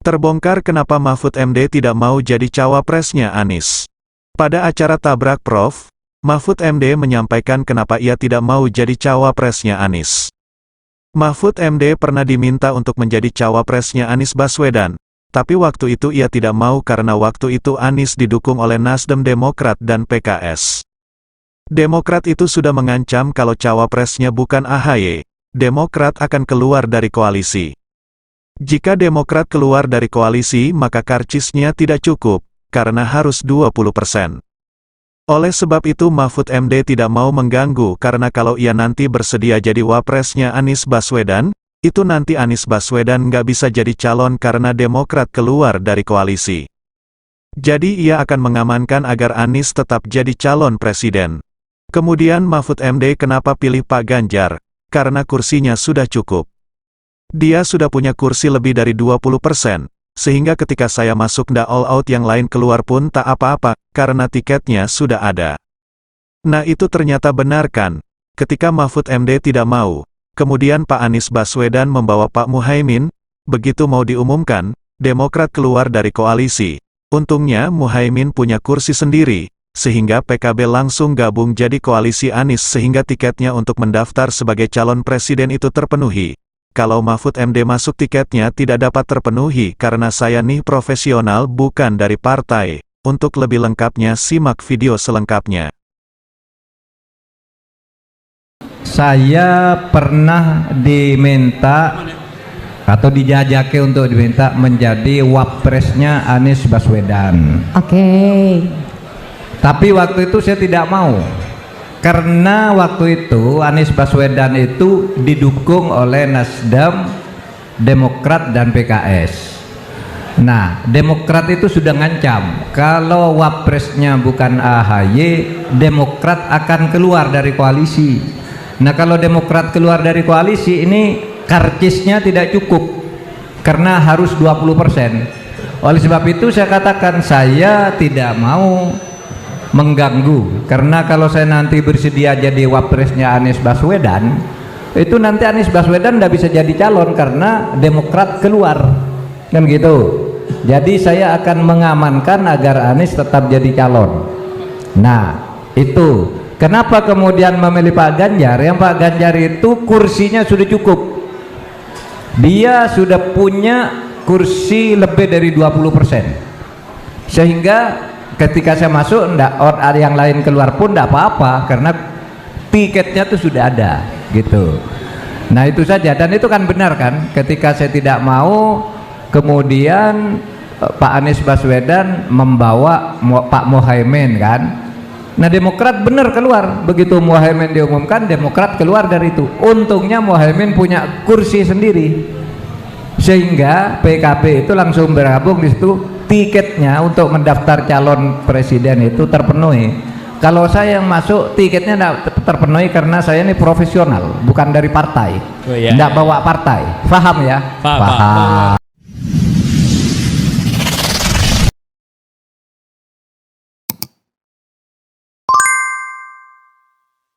Terbongkar kenapa Mahfud MD tidak mau jadi cawapresnya Anies. Pada acara Tabrak Prof, Mahfud MD menyampaikan kenapa ia tidak mau jadi cawapresnya Anies. Mahfud MD pernah diminta untuk menjadi cawapresnya Anies Baswedan, tapi waktu itu ia tidak mau karena waktu itu Anies didukung oleh Nasdem, Demokrat dan PKS. Demokrat itu sudah mengancam kalau cawapresnya bukan AHY, Demokrat akan keluar dari koalisi. Jika Demokrat keluar dari koalisi maka karcisnya tidak cukup, karena harus 20%. Oleh sebab itu Mahfud MD tidak mau mengganggu karena kalau ia nanti bersedia jadi wapresnya Anies Baswedan, itu nanti Anies Baswedan nggak bisa jadi calon karena Demokrat keluar dari koalisi. Jadi ia akan mengamankan agar Anies tetap jadi calon presiden. Kemudian Mahfud MD kenapa pilih Pak Ganjar? Karena kursinya sudah cukup. Dia sudah punya kursi lebih dari 20%, sehingga ketika saya masuk ndak all out yang lain keluar pun tak apa-apa, karena tiketnya sudah ada. Nah itu ternyata benar kan? Ketika Mahfud MD tidak mau, kemudian Pak Anies Baswedan membawa Pak Muhaimin, begitu mau diumumkan, Demokrat keluar dari koalisi. Untungnya Muhaimin punya kursi sendiri, sehingga PKB langsung gabung jadi koalisi Anies sehingga tiketnya untuk mendaftar sebagai calon presiden itu terpenuhi. Kalau Mahfud MD masuk tiketnya tidak dapat terpenuhi karena saya nih profesional bukan dari partai. Untuk lebih lengkapnya simak video selengkapnya. Saya pernah diminta atau dijajaki untuk diminta menjadi wapresnya Anies Baswedan. Oke. Tapi waktu itu saya tidak mau. Karena waktu itu Anies Baswedan itu didukung oleh Nasdem, Demokrat dan PKS. Nah, Demokrat itu sudah ngancam kalau wapresnya bukan AHY, Demokrat akan keluar dari koalisi. Nah, kalau Demokrat keluar dari koalisi ini karcisnya tidak cukup karena harus 20%. Oleh sebab itu saya katakan saya tidak mau mengganggu, karena kalau saya nanti bersedia jadi wapresnya Anies Baswedan, itu nanti Anies Baswedan tidak bisa jadi calon karena Demokrat keluar, kan gitu. Jadi saya akan mengamankan agar Anies tetap jadi calon. Nah itu kenapa kemudian memilih Pak Ganjar. Yang Pak Ganjar itu kursinya sudah cukup, dia sudah punya kursi lebih dari 20%, sehingga ketika saya masuk ada yang lain keluar pun tidak apa-apa karena tiketnya tuh sudah ada gitu. Nah itu saja, dan itu kan benar kan, ketika saya tidak mau kemudian Pak Anies Baswedan membawa Pak Muhaimin kan. Nah Demokrat benar keluar, begitu Muhaimin diumumkan Demokrat keluar dari itu. Untungnya Muhaimin punya kursi sendiri sehingga PKB itu langsung bergabung di situ. Tiketnya untuk mendaftar calon presiden itu terpenuhi. Kalau saya yang masuk tiketnya tidak terpenuhi karena saya ini profesional, bukan dari partai, tidak bawa partai. Paham ya? Paham.